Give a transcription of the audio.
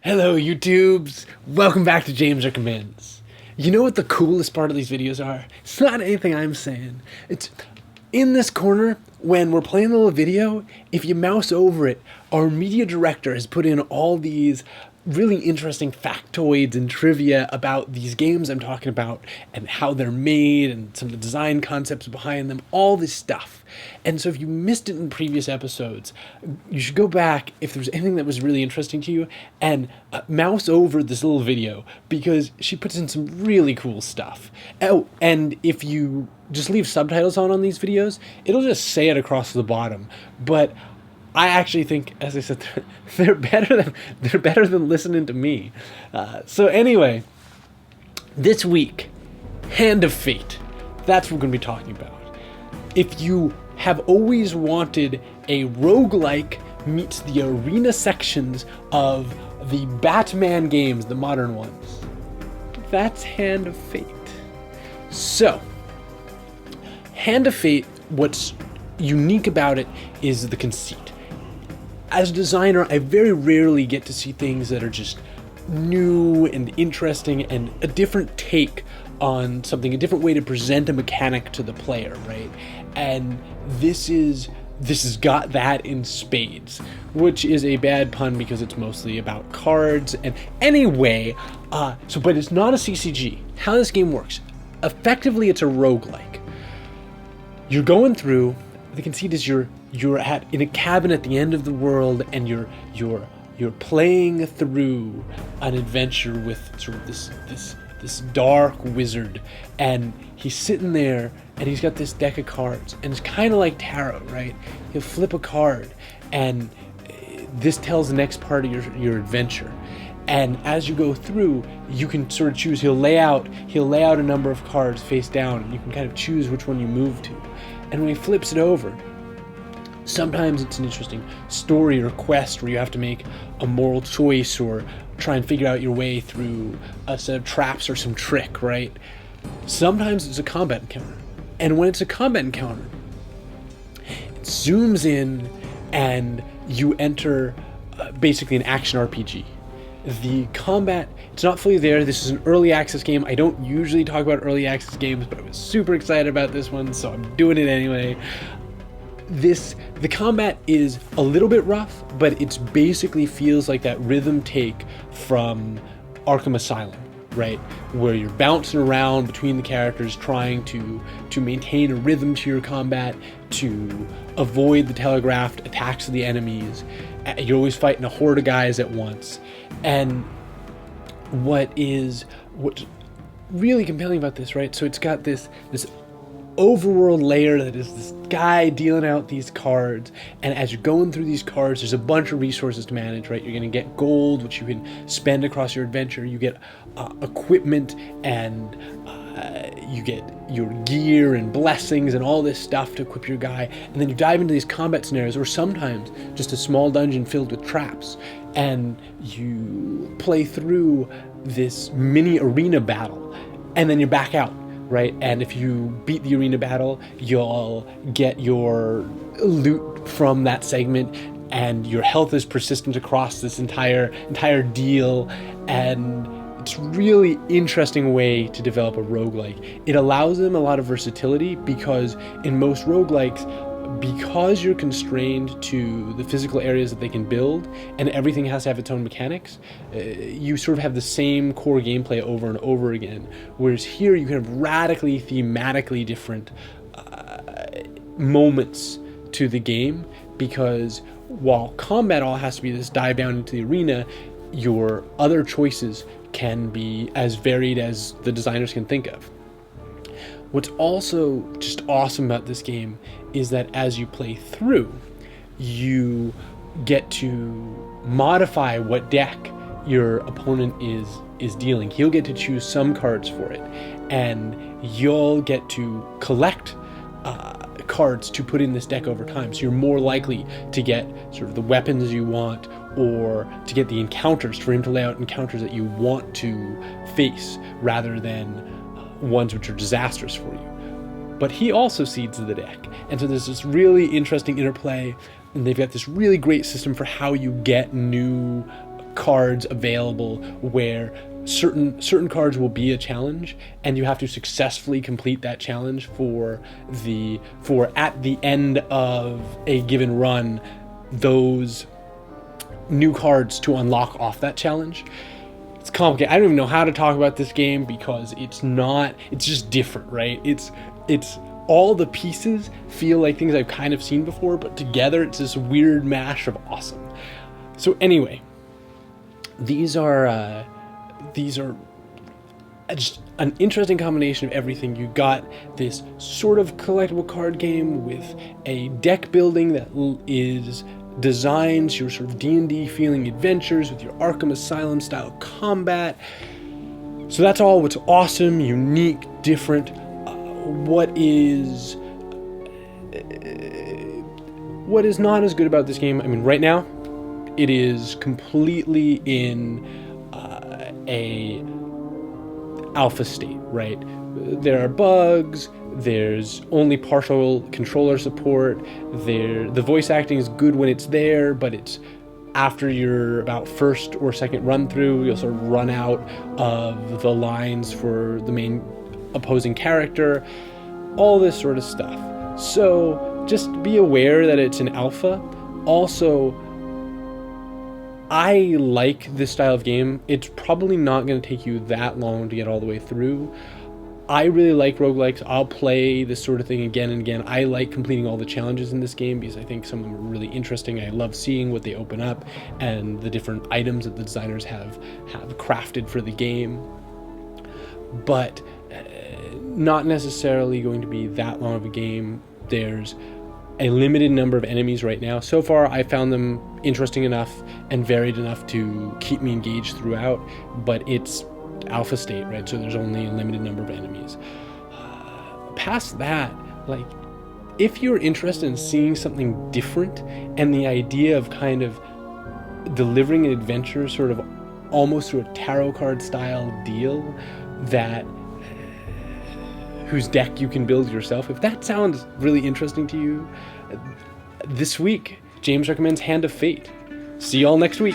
Hello YouTubes! Welcome back to James Recommends. You know what the coolest part of these videos are? It's not anything I'm saying. It's in this corner, when we're playing the little video, if you mouse over it, our media director has put in all these really interesting factoids and trivia about these games I'm talking about and how they're made and some of the design concepts behind them, all this stuff. And so if you missed it in previous episodes, you should go back if there was anything that was really interesting to you and mouse over this little video because she puts in some really cool stuff. Oh, and if you just leave subtitles on these videos, it'll just say it across the bottom. But I actually think, as I said, they're better than listening to me. So anyway, this week, Hand of Fate. That's what we're going to be talking about. If you have always wanted a roguelike meets the arena sections of the Batman games, the modern ones, that's Hand of Fate. So, Hand of Fate, what's unique about it is the conceit. As a designer, I very rarely get to see things that are just new and interesting and a different take on something, a different way to present a mechanic to the player, right? And this has got that in spades, which is a bad pun because it's mostly about cards. And anyway, but it's not a CCG. How this game works, effectively it's a roguelike. You're going through, the conceit is you're in a cabin at the end of the world, and you're playing through an adventure with sort of this dark wizard, and he's sitting there and he's got this deck of cards, and it's kind of like tarot, right? He'll flip a card and this tells the next part of your adventure. And as you go through, you can sort of choose. He'll lay out a number of cards face down, and you can kind of choose which one you move to. And when he flips it over, sometimes it's an interesting story or quest where you have to make a moral choice or try and figure out your way through a set of traps or some trick, right? Sometimes it's a combat encounter. And when it's a combat encounter, it zooms in and you enter basically an action RPG. The combat, it's not fully there. This is an early access game. I don't usually talk about early access games, but I was super excited about this one, so I'm doing it anyway. The combat is a little bit rough, but it's basically feels like that rhythm take from Arkham Asylum, right? Where you're bouncing around between the characters trying to maintain a rhythm to your combat, to avoid the telegraphed attacks of the enemies. You're always fighting a horde of guys at once. And what's really compelling about this, right? So it's got this overworld layer that is this guy dealing out these cards, and as you're going through these cards, there's a bunch of resources to manage, right? You're going to get gold, which you can spend across your adventure. You get equipment, and you get your gear and blessings and all this stuff to equip your guy. And then you dive into these combat scenarios, or sometimes just a small dungeon filled with traps, and you play through this mini arena battle, and then you're back out, right? And if you beat the arena battle, you'll get your loot from that segment, and your health is persistent across this entire deal. And it's really interesting way to develop a roguelike. It allows them a lot of versatility because in most roguelikes, because you're constrained to the physical areas that they can build and everything has to have its own mechanics, you sort of have the same core gameplay over and over again. Whereas here you can have radically thematically different moments to the game, because while combat all has to be this dive down into the arena, your other choices can be as varied as the designers can think of. What's also just awesome about this game is that as you play through, you get to modify what deck your opponent is dealing. He'll get to choose some cards for it, and you'll get to collect cards to put in this deck over time. So you're more likely to get sort of the weapons you want, or to get the encounters, for him to lay out encounters that you want to face rather than ones which are disastrous for you. But he also seeds the deck, and so there's this really interesting interplay, and they've got this really great system for how you get new cards available where certain cards will be a challenge, and you have to successfully complete that challenge for at the end of a given run those new cards to unlock off that challenge. It's complicated. I don't even know how to talk about this game because it's just different, right? It's all the pieces feel like things I've kind of seen before, but together it's this weird mash of awesome. So anyway, these are just an interesting combination of everything. You got this sort of collectible card game with a deck building that is designs your sort of D&D feeling adventures with your Arkham Asylum style combat. So that's all what's awesome, unique, different. What is not as good about this game? I mean, right now, it is completely in a alpha state, right? There are bugs. There's only partial controller support. The voice acting is good when it's there, but it's after your about first or second run through, you'll sort of run out of the lines for the main opposing character, all this sort of stuff. So just be aware that it's an alpha. Also, I like this style of game. It's probably not going to take you that long to get all the way through. I really like roguelikes. I'll play this sort of thing again and again. I like completing all the challenges in this game because I think some of them are really interesting. I love seeing what they open up and the different items that the designers have crafted for the game. But not necessarily going to be that long of a game. There's a limited number of enemies right now. So far, I found them interesting enough and varied enough to keep me engaged throughout, but it's alpha state, right? So there's only a limited number of enemies. Past that, like, if you're interested in seeing something different and the idea of kind of delivering an adventure sort of almost through a tarot card style deal whose deck you can build yourself, if that sounds really interesting to you, this week, James recommends Hand of Fate. See y'all next week.